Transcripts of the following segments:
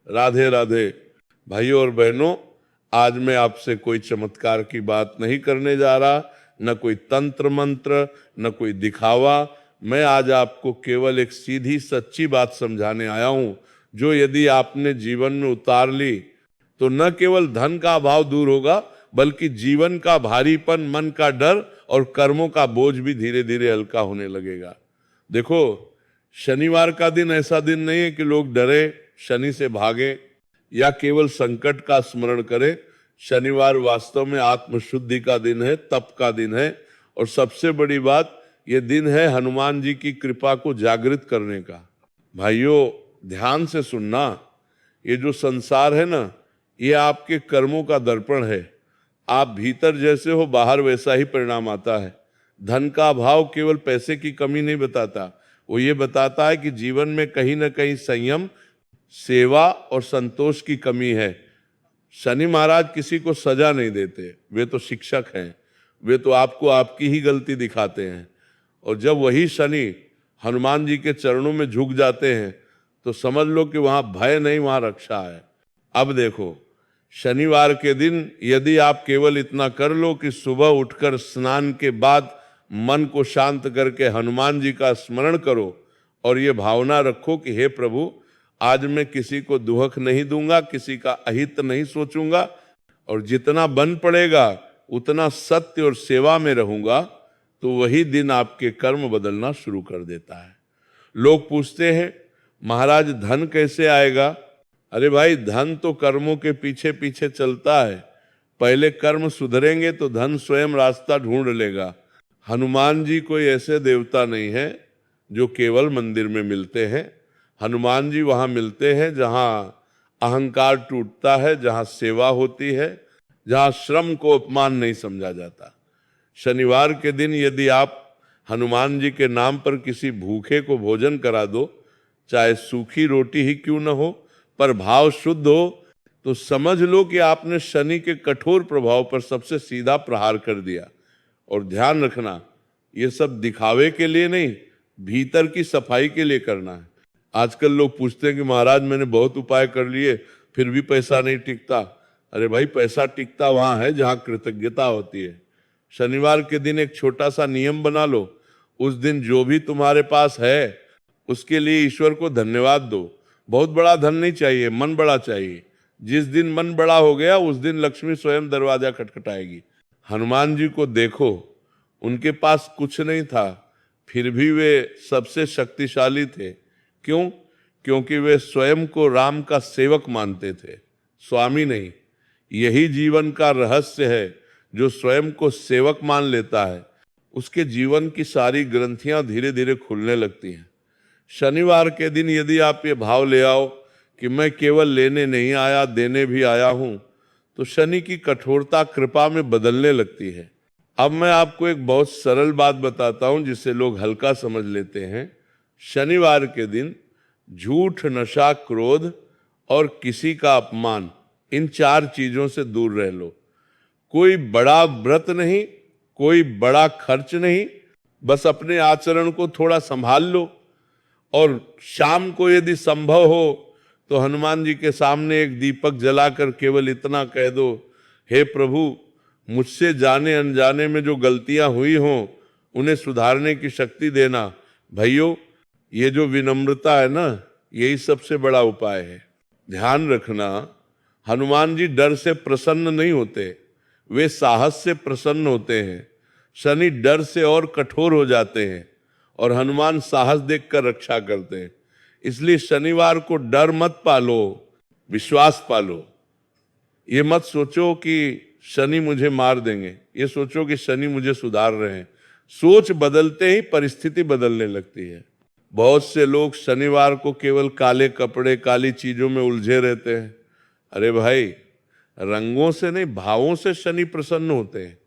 राधे राधे। भाइयों और बहनों, आज मैं आपसे कोई चमत्कार की बात नहीं करने जा रहा, न कोई तंत्र मंत्र, न कोई दिखावा। मैं आज आपको केवल एक सीधी सच्ची बात समझाने आया हूं, जो यदि आपने जीवन में उतार ली तो न केवल धन का अभाव दूर होगा, बल्कि जीवन का भारीपन, मन का डर और कर्मों का बोझ भी धीरे धीरे हल्का होने लगेगा। देखो, शनिवार का दिन ऐसा दिन नहीं है कि लोग डरे, शनि से भागे या केवल संकट का स्मरण करें। शनिवार वास्तव में आत्मशुद्धि का दिन है, तप का दिन है, और सबसे बड़ी बात, यह दिन है हनुमान जी की कृपा को जागृत करने का। भाइयों, ध्यान से सुनना, ये जो संसार है ना, ये आपके कर्मों का दर्पण है। आप भीतर जैसे हो, बाहर वैसा ही परिणाम आता है। धन का अभाव केवल पैसे की कमी नहीं बताता, वो ये बताता है कि जीवन में कहीं ना कहीं संयम, सेवा और संतोष की कमी है। शनि महाराज किसी को सजा नहीं देते, वे तो शिक्षक हैं, वे तो आपको आपकी ही गलती दिखाते हैं। और जब वही शनि हनुमान जी के चरणों में झुक जाते हैं तो समझ लो कि वहां भय नहीं, वहां रक्षा है। अब देखो, शनिवार के दिन यदि आप केवल इतना कर लो कि सुबह उठकर स्नान के बाद मन को शांत करके हनुमान जी का स्मरण करो और ये भावना रखो कि हे प्रभु, आज मैं किसी को दुहक नहीं दूंगा, किसी का अहित नहीं सोचूंगा, और जितना बन पड़ेगा उतना सत्य और सेवा में रहूंगा, तो वही दिन आपके कर्म बदलना शुरू कर देता है। लोग पूछते हैं, महाराज धन कैसे आएगा? अरे भाई, धन तो कर्मों के पीछे पीछे चलता है। पहले कर्म सुधरेंगे तो धन स्वयं रास्ता ढूंढ लेगा। हनुमान जी कोई ऐसे देवता नहीं है जो केवल मंदिर में मिलते हैं। हनुमान जी वहां मिलते हैं जहां अहंकार टूटता है, जहां सेवा होती है, जहां श्रम को अपमान नहीं समझा जाता। शनिवार के दिन यदि आप हनुमान जी के नाम पर किसी भूखे को भोजन करा दो, चाहे सूखी रोटी ही क्यों न हो, पर भाव शुद्ध हो, तो समझ लो कि आपने शनि के कठोर प्रभाव पर सबसे सीधा प्रहार कर दिया। और ध्यान रखना, ये सब दिखावे के लिए नहीं, भीतर की सफाई के लिए करना है। आजकल लोग पूछते हैं कि महाराज मैंने बहुत उपाय कर लिए फिर भी पैसा नहीं टिकता। अरे भाई, पैसा टिकता वहां है जहां कृतज्ञता होती है। शनिवार के दिन एक छोटा सा नियम बना लो, उस दिन जो भी तुम्हारे पास है उसके लिए ईश्वर को धन्यवाद दो। बहुत बड़ा धन नहीं चाहिए, मन बड़ा चाहिए। जिस दिन मन बड़ा हो गया उस दिन लक्ष्मी स्वयं दरवाजा खटखटाएगी। हनुमान जी को देखो, उनके पास कुछ नहीं था, फिर भी वे सबसे शक्तिशाली थे। क्यों? क्योंकि वे स्वयं को राम का सेवक मानते थे, स्वामी नहीं। यही जीवन का रहस्य है। जो स्वयं को सेवक मान लेता है, उसके जीवन की सारी ग्रंथियां धीरे धीरे खुलने लगती हैं। शनिवार के दिन यदि आप ये भाव ले आओ कि मैं केवल लेने नहीं आया, देने भी आया हूं, तो शनि की कठोरता कृपा में बदलने लगती है। अब मैं आपको एक बहुत सरल बात बताता हूं जिसे लोग हल्का समझ लेते हैं। शनिवार के दिन झूठ, नशा, क्रोध और किसी का अपमान, इन 4 चीजों से दूर रह लो। कोई बड़ा व्रत नहीं, कोई बड़ा खर्च नहीं, बस अपने आचरण को थोड़ा संभाल लो। और शाम को यदि संभव हो तो हनुमान जी के सामने एक दीपक जलाकर केवल इतना कह दो, हे प्रभु, मुझसे जाने अनजाने में जो गलतियां हुई हों उन्हें सुधारने की शक्ति देना। भाइयों, ये जो विनम्रता है ना, यही सबसे बड़ा उपाय है। ध्यान रखना, हनुमान जी डर से प्रसन्न नहीं होते, वे साहस से प्रसन्न होते हैं। शनि डर से और कठोर हो जाते हैं और हनुमान साहस देखकर रक्षा करते हैं। इसलिए शनिवार को डर मत पालो, विश्वास पालो। ये मत सोचो कि शनि मुझे मार देंगे, ये सोचो कि शनि मुझे सुधार रहे हैं। सोच बदलते ही परिस्थिति बदलने लगती है। बहुत से लोग शनिवार को केवल काले कपड़े, काली चीजों में उलझे रहते हैं। अरे भाई, रंगों से नहीं, भावों से शनि प्रसन्न होते हैं।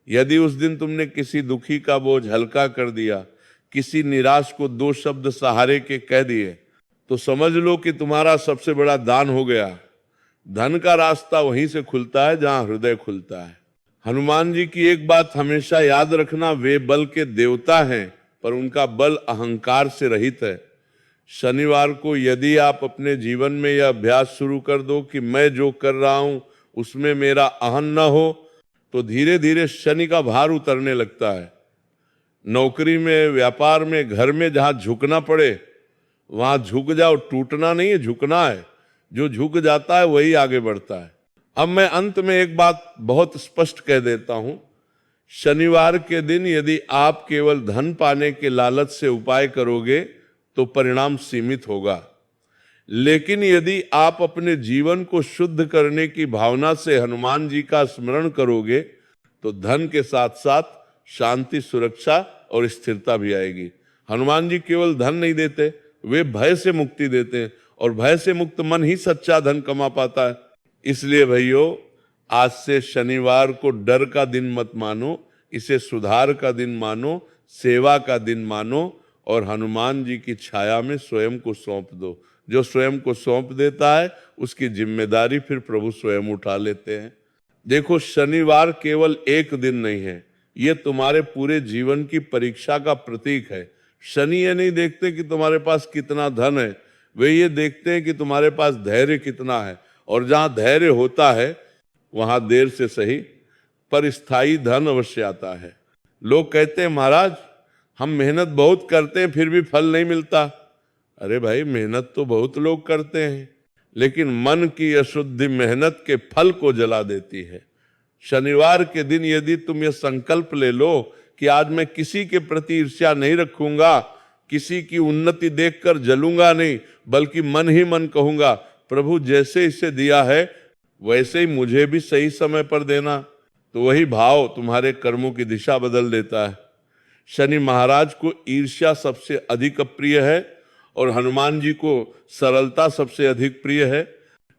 यदि उस दिन तुमने किसी दुखी का बोझ हल्का कर दिया, किसी निराश को 2 शब्द सहारे के कह दिए, तो समझ लो कि तुम्हारा सबसे बड़ा दान हो गया। धन का रास्ता वहीं से खुलता है जहां हृदय खुलता है। हनुमान जी की एक बात हमेशा याद रखना, वे बल के देवता हैं पर उनका बल अहंकार से रहित है। शनिवार को यदि आप अपने जीवन में यह अभ्यास शुरू कर दो कि मैं जो कर रहा हूं उसमें मेरा अहम न हो, तो धीरे धीरे शनि का भार उतरने लगता है। नौकरी में, व्यापार में, घर में जहां झुकना पड़े वहां झुक जाओ। टूटना नहीं है, झुकना है। जो झुक जाता है वही आगे बढ़ता है। अब मैं अंत में एक बात बहुत स्पष्ट कह देता हूं। शनिवार के दिन यदि आप केवल धन पाने के लालच से उपाय करोगे तो परिणाम सीमित होगा, लेकिन यदि आप अपने जीवन को शुद्ध करने की भावना से हनुमान जी का स्मरण करोगे तो धन के साथ साथ शांति, सुरक्षा और स्थिरता भी आएगी। हनुमान जी केवल धन नहीं देते, वे भय से मुक्ति देते हैं, और भय से मुक्त मन ही सच्चा धन कमा पाता है। इसलिए भाइयों, आज से शनिवार को डर का दिन मत मानो, इसे सुधार का दिन मानो, सेवा का दिन मानो, और हनुमान जी की छाया में स्वयं को सौंप दो। जो स्वयं को सौंप देता है उसकी जिम्मेदारी फिर प्रभु स्वयं उठा लेते हैं। देखो, शनिवार केवल एक दिन नहीं है, ये तुम्हारे पूरे जीवन की परीक्षा का प्रतीक है। शनि ये नहीं देखते कि तुम्हारे पास कितना धन है, वे ये देखते हैं कि तुम्हारे पास धैर्य कितना है। और जहां धैर्य होता है वहां देर से सही पर स्थायी धन अवश्य आता है। लोग कहते हैं महाराज हम मेहनत बहुत करते हैं फिर भी फल नहीं मिलता। अरे भाई, मेहनत तो बहुत लोग करते हैं, लेकिन मन की अशुद्धि मेहनत के फल को जला देती है। शनिवार के दिन यदि तुम ये संकल्प ले लो कि आज मैं किसी के प्रति ईर्ष्या नहीं रखूंगा, किसी की उन्नति देखकर जलूंगा नहीं, बल्कि मन ही मन कहूंगा प्रभु जैसे इसे दिया है वैसे ही मुझे भी सही समय पर देना, तो वही भाव तुम्हारे कर्मों की दिशा बदल देता है। शनि महाराज को ईर्ष्या सबसे अधिक अप्रिय है और हनुमान जी को सरलता सबसे अधिक प्रिय है।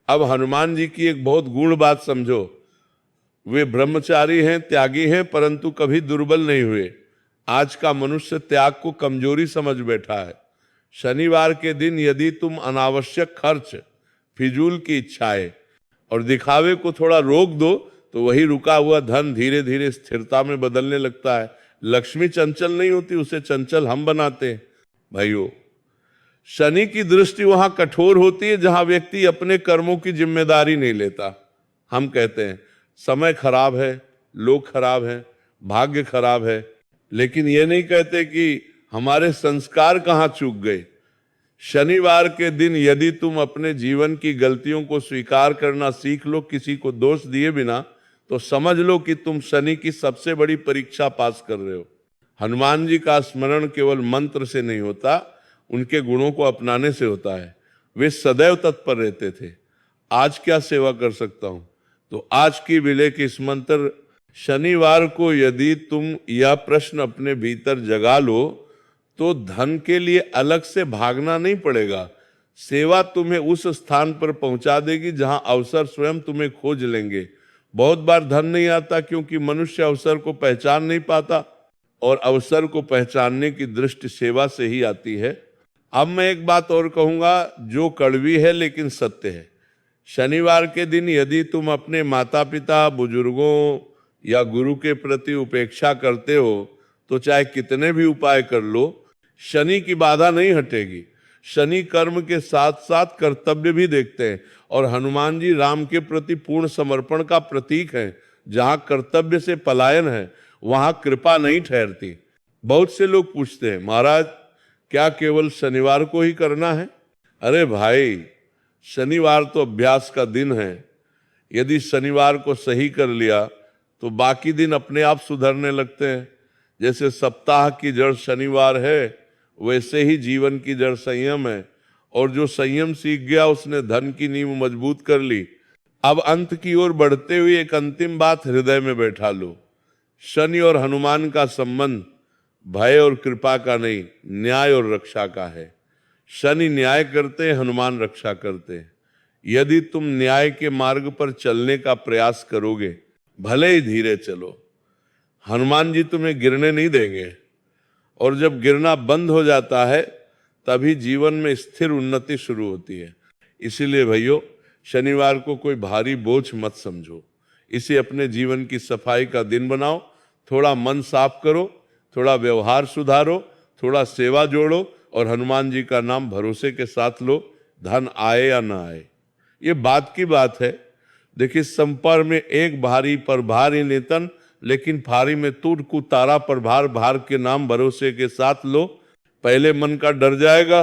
अब हनुमान जी की एक बहुत गूढ़ बात समझो। वे ब्रह्मचारी हैं, त्यागी हैं, परंतु कभी दुर्बल नहीं हुए। आज का मनुष्य त्याग को कमजोरी समझ बैठा है। शनिवार के दिन यदि तुम अनावश्यक खर्च, फिजूल की इच्छाएं और दिखावे को थोड़ा रोक दो तो वही रुका हुआ धन धीरे धीरे स्थिरता में बदलने लगता है। लक्ष्मी चंचल नहीं होती, उसे चंचल हम बनाते हैं। भाइयों, शनि की दृष्टि वहां कठोर होती है जहां व्यक्ति अपने कर्मों की जिम्मेदारी नहीं लेता। हम कहते हैं समय खराब है, लोग खराब हैं, भाग्य खराब है, लेकिन ये नहीं कहते कि हमारे संस्कार कहाँ चूक गए। शनिवार के दिन यदि तुम अपने जीवन की गलतियों को स्वीकार करना सीख लो, किसी को दोष दिए बिना, तो समझ लो कि तुम शनि की सबसे बड़ी परीक्षा पास कर रहे हो। हनुमान जी का स्मरण केवल मंत्र से नहीं होता, उनके गुणों को अपनाने से होता है। वे सदैव तत्पर रहते थे। आज क्या सेवा कर सकता हूं, तो आज की विलय की इस मंत्र शनिवार को यदि तुम यह प्रश्न अपने भीतर जगा लो तो धन के लिए अलग से भागना नहीं पड़ेगा। सेवा तुम्हें उस स्थान पर पहुंचा देगी जहां अवसर स्वयं तुम्हें खोज लेंगे। बहुत बार धन नहीं आता क्योंकि मनुष्य अवसर को पहचान नहीं पाता, और अवसर को पहचानने की दृष्टि सेवा से ही आती है। अब मैं एक बात और कहूंगा जो कड़वी है लेकिन सत्य है। शनिवार के दिन यदि तुम अपने माता पिता, बुजुर्गों या गुरु के प्रति उपेक्षा करते हो तो चाहे कितने भी उपाय कर लो, शनि की बाधा नहीं हटेगी। शनि कर्म के साथ साथ कर्तव्य भी देखते हैं, और हनुमान जी राम के प्रति पूर्ण समर्पण का प्रतीक है। जहां कर्तव्य से पलायन है वहां कृपा नहीं ठहरती। बहुत से लोग पूछते हैं महाराज क्या केवल शनिवार को ही करना है? अरे भाई, शनिवार तो अभ्यास का दिन है। यदि शनिवार को सही कर लिया तो बाकी दिन अपने आप सुधरने लगते हैं। जैसे सप्ताह की जड़ शनिवार है, वैसे ही जीवन की जड़ संयम है, और जो संयम सीख गया उसने धन की नींव मजबूत कर ली। अब अंत की ओर बढ़ते हुए एक अंतिम बात हृदय में बैठा लो। शनि और हनुमान का संबंध भय और कृपा का नहीं, न्याय और रक्षा का है। शनि न्याय करते हैं, हनुमान रक्षा करते हैं। यदि तुम न्याय के मार्ग पर चलने का प्रयास करोगे, भले ही धीरे चलो, हनुमान जी तुम्हें गिरने नहीं देंगे। और जब गिरना बंद हो जाता है तभी जीवन में स्थिर उन्नति शुरू होती है। इसीलिए भाइयों, शनिवार को कोई भारी बोझ मत समझो, इसे अपने जीवन की सफाई का दिन बनाओ। थोड़ा मन साफ करो, थोड़ा व्यवहार सुधारो, थोड़ा सेवा जोड़ो, और हनुमान जी का नाम भरोसे के साथ लो, धन आए या ना आए। ये बात की बात है। देखिए, संपर में एक भारी पर भारी नितन, लेकिन फारी में टूट कु तारा पर भार, भार के नाम भरोसे के साथ लो। पहले मन का डर जाएगा,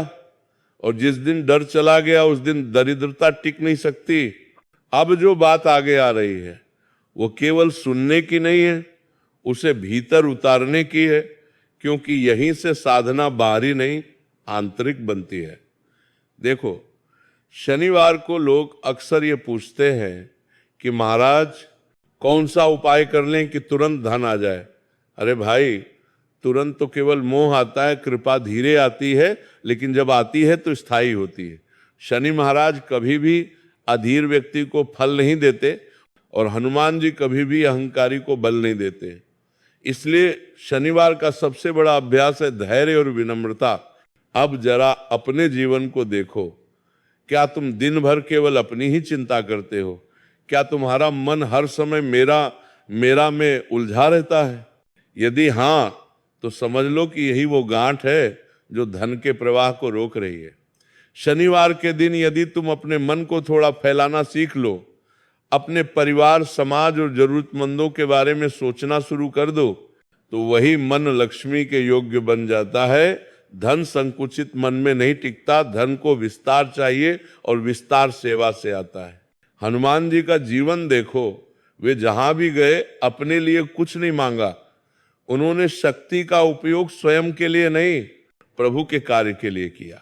और जिस दिन डर चला गया उस दिन दरिद्रता टिक नहीं सकती। अब जो बात आगे आ रही है वो केवल सुनने की नहीं है, उसे भीतर उतारने की है, क्योंकि यहीं से साधना बाहरी नहीं आंतरिक बनती है। देखो, शनिवार को लोग अक्सर ये पूछते हैं कि महाराज कौन सा उपाय कर लें कि तुरंत धन आ जाए। अरे भाई, तुरंत तो केवल मोह आता है, कृपा धीरे आती है, लेकिन जब आती है तो स्थायी होती है। शनि महाराज कभी भी अधीर व्यक्ति को फल नहीं देते, और हनुमान जी कभी भी अहंकारी को बल नहीं देते। इसलिए शनिवार का सबसे बड़ा अभ्यास है धैर्य और विनम्रता। अब जरा अपने जीवन को देखो, क्या तुम दिन भर केवल अपनी ही चिंता करते हो? क्या तुम्हारा मन हर समय मेरा मेरा में उलझा रहता है? यदि हाँ, तो समझ लो कि यही वो गांठ है जो धन के प्रवाह को रोक रही है। शनिवार के दिन यदि तुम अपने मन को थोड़ा फैलाना सीख लो, अपने परिवार, समाज और जरूरतमंदों के बारे में सोचना शुरू कर दो, तो वही मन लक्ष्मी के योग्य बन जाता है। धन संकुचित मन में नहीं टिकता, धन को विस्तार चाहिए, और विस्तार सेवा से आता है। हनुमान जी का जीवन देखो, वे जहां भी गए अपने लिए कुछ नहीं मांगा। उन्होंने शक्ति का उपयोग स्वयं के लिए नहीं, प्रभु के कार्य के लिए किया।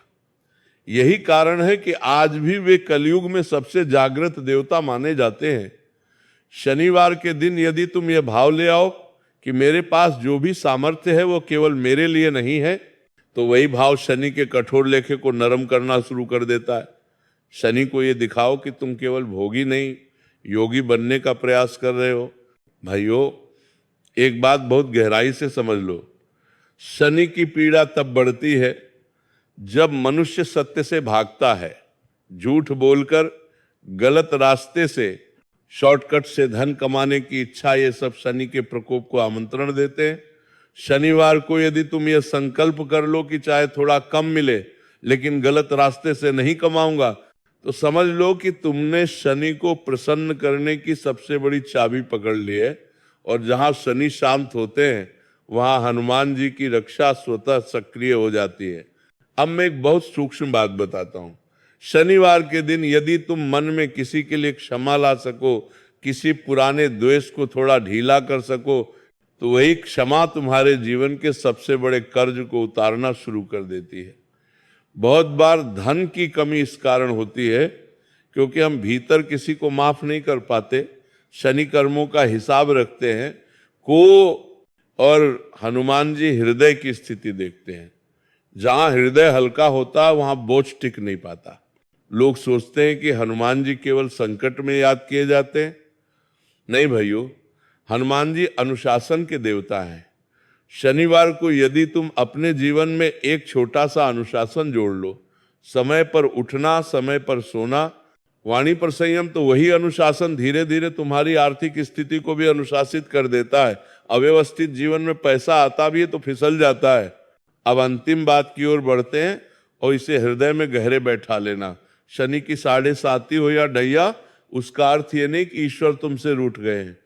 यही कारण है कि आज भी वे कलयुग में सबसे जागृत देवता माने जाते हैं। शनिवार के दिन यदि तुम यह भाव ले आओ कि मेरे पास जो भी सामर्थ्य है वो केवल मेरे लिए नहीं है, तो वही भाव शनि के कठोर लेखे को नरम करना शुरू कर देता है। शनि को ये दिखाओ कि तुम केवल भोगी नहीं, योगी बनने का प्रयास कर रहे हो। भाइयों, एक बात बहुत गहराई से समझ लो, शनि की पीड़ा तब बढ़ती है जब मनुष्य सत्य से भागता है, झूठ बोलकर, गलत रास्ते से, शॉर्टकट से धन कमाने की इच्छा, ये सब शनि के प्रकोप को आमंत्रण देते हैं। शनिवार को यदि तुम ये संकल्प कर लो कि चाहे थोड़ा कम मिले लेकिन गलत रास्ते से नहीं कमाऊंगा, तो समझ लो कि तुमने शनि को प्रसन्न करने की सबसे बड़ी चाबी पकड़ ली है। और जहां शनि शांत होते हैं वहां हनुमान जी की रक्षा स्वतः सक्रिय हो जाती है। अब मैं एक बहुत सूक्ष्म बात बताता हूं। शनिवार के दिन यदि तुम मन में किसी के लिए क्षमा ला सको, किसी पुराने द्वेष को थोड़ा ढीला कर सको, तो वही क्षमा तुम्हारे जीवन के सबसे बड़े कर्ज को उतारना शुरू कर देती है। बहुत बार धन की कमी इस कारण होती है क्योंकि हम भीतर किसी को माफ नहीं कर पाते, शनि कर्मों का हिसाब रखते हैं को, और हनुमान जी हृदय की स्थिति देखते हैं। जहां हृदय हल्का होता है वहां बोझ टिक नहीं पाता। लोग सोचते हैं कि हनुमान जी केवल संकट में याद किए जाते हैं। नहीं भाइयों, हनुमान जी अनुशासन के देवता हैं। शनिवार को यदि तुम अपने जीवन में एक छोटा सा अनुशासन जोड़ लो, समय पर उठना, समय पर सोना, वाणी पर संयम, तो वही अनुशासन धीरे धीरे तुम्हारी आर्थिक स्थिति को भी अनुशासित कर देता है। अव्यवस्थित जीवन में पैसा आता भी है तो फिसल जाता है। अब अंतिम बात की ओर बढ़ते हैं, और इसे हृदय में गहरे बैठा लेना। शनि की 7.5 हो या ढैया, उसका अर्थ ये नहीं कि ईश्वर तुमसे रूठ गए हैं।